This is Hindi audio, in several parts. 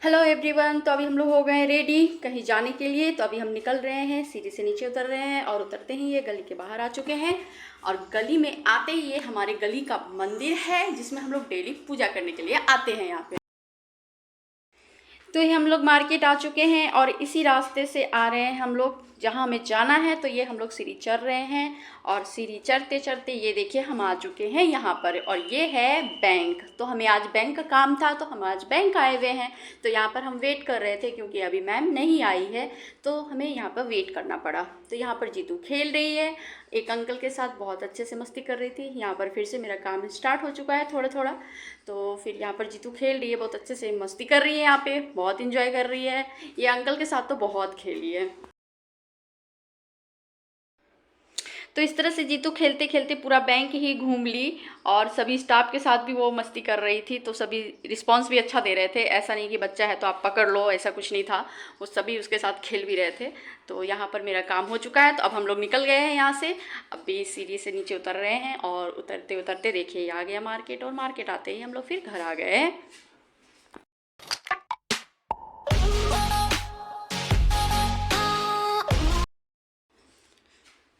Hello everyone. तो अभी हम लोग हो गए रेडी कहीं जाने के लिए। तो अभी हम निकल रहे हैं, सीढ़ी से नीचे उतर रहे हैं और उतरते ही ये गली के बाहर आ चुके हैं। और गली में आते ही ये हमारे गली का मंदिर है जिसमें हम लोग डेली पूजा करने के लिए आते हैं यहाँ पे। तो ये हम लोग मार्केट आ चुके हैं और इसी रास्ते से आ रहे हैं हम लोग जहाँ हमें जाना है। तो ये हम लोग सीढ़ी चढ़ रहे हैं और सीढ़ी चढ़ते चढ़ते ये देखिए हम आ चुके हैं यहाँ पर। और ये है बैंक। तो हमें आज बैंक का काम था तो हम आज बैंक आए हुए हैं। तो यहाँ पर हम वेट कर रहे थे क्योंकि अभी मैम नहीं आई है तो हमें यहाँ पर वेट करना पड़ा। तो यहाँ पर जीतू खेल रही है एक अंकल के साथ, बहुत अच्छे से मस्ती कर रही थी। यहाँ पर फिर से मेरा काम स्टार्ट हो चुका है थोड़ा थोड़ा। तो फिर यहाँ पर जीतू खेल रही है, बहुत अच्छे से मस्ती कर रही है, यहाँ पे बहुत इंजॉय कर रही है। ये अंकल के साथ तो बहुत खेली है। तो इस तरह से जीतू खेलते खेलते पूरा बैंक ही घूम ली और सभी स्टाफ के साथ भी वो मस्ती कर रही थी। तो सभी रिस्पांस भी अच्छा दे रहे थे, ऐसा नहीं कि बच्चा है तो आप पकड़ लो, ऐसा कुछ नहीं था। वो सभी उसके साथ खेल भी रहे थे। तो यहाँ पर मेरा काम हो चुका है तो अब हम लोग निकल गए हैं यहाँ से। अभी सीढ़ी से नीचे उतर रहे हैं और उतरते उतरते देखिए आ गया मार्केट। और मार्केट आते ही हम लोग फिर घर आ गए।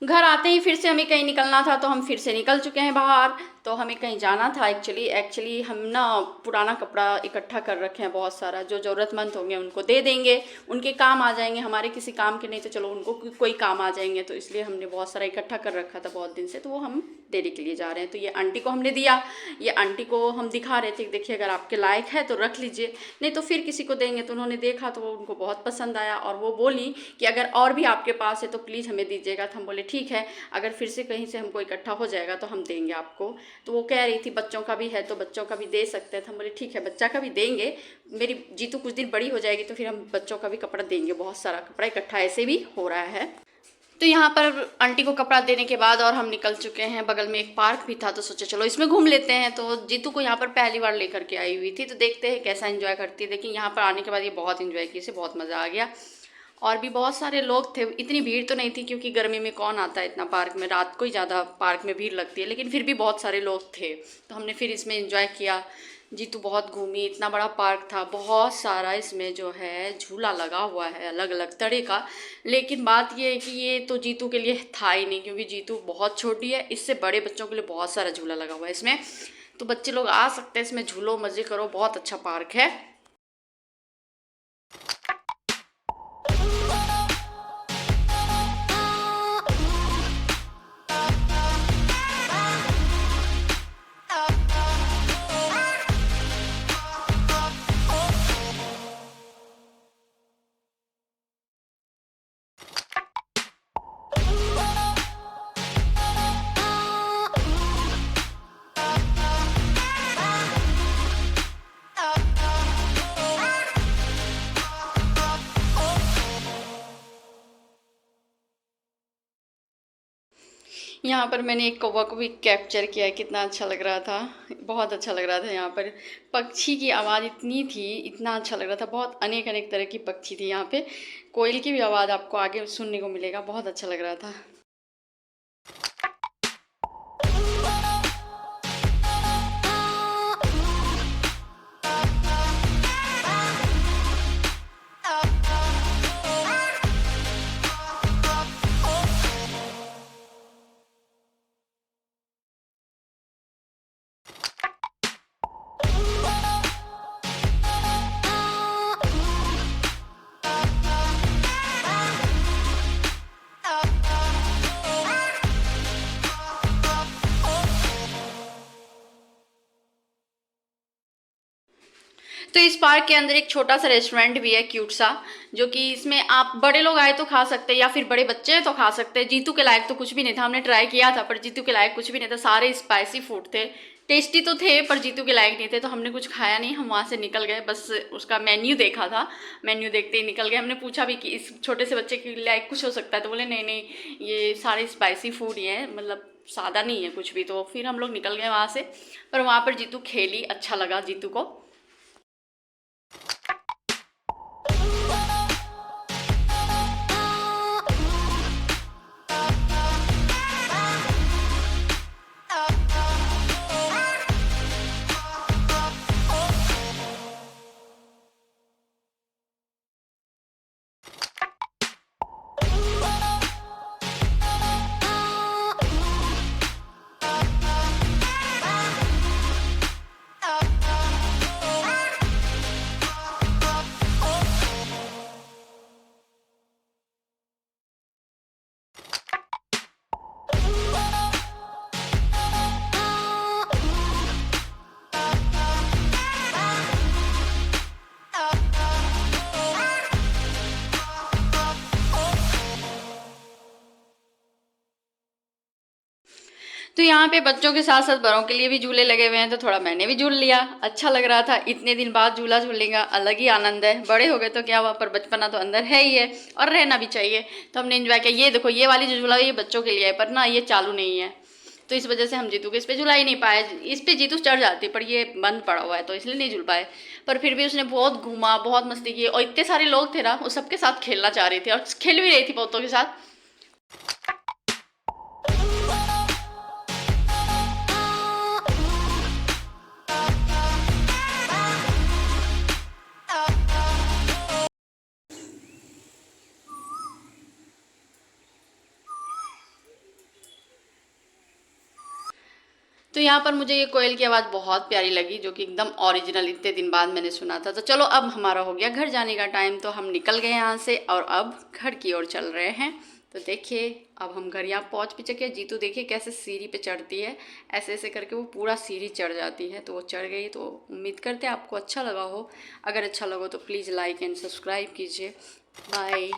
घर आते ही फिर से हमें कहीं निकलना था तो हम फिर से निकल चुके हैं बाहर। तो हमें कहीं जाना था एक्चुअली हम ना पुराना कपड़ा इकट्ठा कर रखे हैं बहुत सारा, जो ज़रूरतमंद होंगे उनको दे देंगे, उनके काम आ जाएंगे, हमारे किसी काम के नहीं तो चलो उनको कोई काम आ जाएंगे। तो इसलिए हमने बहुत सारा इकट्ठा कर रखा था बहुत दिन से, तो वो हम देने के लिए जा रहे हैं। तो ये आंटी को हमने दिया, ये आंटी को हम दिखा रहे थे कि देखिए अगर आपके लायक है तो रख लीजिए, नहीं तो फिर किसी को देंगे। तो उन्होंने देखा तो वो उनको बहुत पसंद आया और वो बोली कि अगर और भी आपके पास है तो प्लीज़ हमें दीजिएगा। तो हम बोले ठीक है, अगर फिर से कहीं से हमको इकट्ठा हो जाएगा तो हम देंगे आपको। तो वो कह रही थी बच्चों का भी है तो बच्चों का भी दे सकते हैं। तो हम बोले ठीक है, बच्चा का भी देंगे। मेरी जीतू कुछ दिन बड़ी हो जाएगी तो फिर हम बच्चों का भी कपड़ा देंगे। बहुत सारा कपड़ा इकट्ठा ऐसे भी हो रहा है। तो यहाँ पर आंटी को कपड़ा देने के बाद और हम निकल चुके हैं। बगल में एक पार्क भी था तो सोचे चलो इसमें घूम लेते हैं। तो जीतू को यहाँ पर पहली बार लेकर के आई हुई थी तो देखते हैं कैसा एंजॉय करती है। देखिए यहाँ पर आने के बाद ये बहुत एंजॉय की, इसे बहुत मज़ा आ गया। और भी बहुत सारे लोग थे, इतनी भीड़ तो नहीं थी क्योंकि गर्मी में कौन आता है इतना पार्क में, रात को ही ज़्यादा पार्क में भीड़ लगती है, लेकिन फिर भी बहुत सारे लोग थे। तो हमने फिर इसमें एंजॉय किया। जीतू बहुत घूमी, इतना बड़ा पार्क था, बहुत सारा इसमें जो है झूला लगा हुआ है अलग अलग तरह का। लेकिन बात ये है कि ये तो जीतू के लिए था ही नहीं क्योंकि जीतू बहुत छोटी है, इससे बड़े बच्चों के लिए बहुत सारा झूला लगा हुआ है इसमें। तो बच्चे लोग आ सकते हैं इसमें, झूलो मज़े करो, बहुत अच्छा पार्क है। यहाँ पर मैंने एक कौवा को भी कैप्चर किया है, कितना अच्छा लग रहा था, बहुत अच्छा लग रहा था। यहाँ पर पक्षी की आवाज़ इतनी थी, इतना अच्छा लग रहा था, बहुत अनेक अनेक तरह की पक्षी थी यहाँ पे। कोयल की भी आवाज़ आपको आगे सुनने को मिलेगा, बहुत अच्छा लग रहा था। तो इस पार्क के अंदर एक छोटा सा रेस्टोरेंट भी है, क्यूट सा, जो कि इसमें आप बड़े लोग आए तो खा सकते हैं या फिर बड़े बच्चे हैं तो खा सकते हैं। जीतू के लायक तो कुछ भी नहीं था, हमने ट्राई किया था पर जीतू के लायक कुछ भी नहीं था, सारे स्पाइसी फूड थे, टेस्टी तो थे पर जीतू के लायक नहीं थे। तो हमने कुछ खाया नहीं, हम वहाँ से निकल गए, बस उसका मेन्यू देखा था, मेन्यू देखते ही निकल गए। हमने पूछा भी कि इस छोटे से बच्चे के लायक कुछ हो सकता है, तो बोले नहीं नहीं ये सारे स्पाइसी फूड ही हैं, मतलब सादा नहीं है कुछ भी। तो फिर हम लोग निकल गए वहाँ से, पर वहाँ पर जीतू खेली, अच्छा लगा जीतू को। तो यहाँ पे बच्चों के साथ साथ बड़ों के लिए भी झूले लगे हुए हैं, तो थोड़ा मैंने भी झूल लिया। अच्छा लग रहा था, इतने दिन बाद झूला झूलने का अलग ही आनंद है। बड़े हो गए तो क्या हुआ, पर बचपना तो अंदर है ही है और रहना भी चाहिए। तो हमने एंजॉय किया। ये देखो, ये वाली जो झूला है ये बच्चों के लिए है, पर ना ये चालू नहीं है, तो इस वजह से हम जीतू के इस पर झुला ही नहीं पाए। इस पे जीतू चढ़ जाती, पर ये बंद पड़ा हुआ है तो इसलिए नहीं झूल पाए। पर फिर भी उसने बहुत घूमा, बहुत मस्ती की, और इतने सारे लोग थे ना, वो सबके साथ खेलना चाह रही थी और खेल भी रही थी बहुतों के साथ। तो यहाँ पर मुझे ये कोयल की आवाज़ बहुत प्यारी लगी, जो कि एकदम ओरिजिनल इतने दिन बाद मैंने सुना था। तो चलो अब हमारा हो गया घर जाने का टाइम, तो हम निकल गए यहाँ से और अब घर की ओर चल रहे हैं। तो देखिए अब हम घर यहाँ पहुँच भी चुके हैं। जीतू देखिए कैसे सीढ़ी पे चढ़ती है, ऐसे ऐसे करके वो पूरा सीढ़ी चढ़ जाती है। तो वो चढ़ गई। तो उम्मीद करते हैं आपको अच्छा लगा हो। अगर अच्छा लगा तो प्लीज़ लाइक एंड सब्सक्राइब कीजिए। बाय।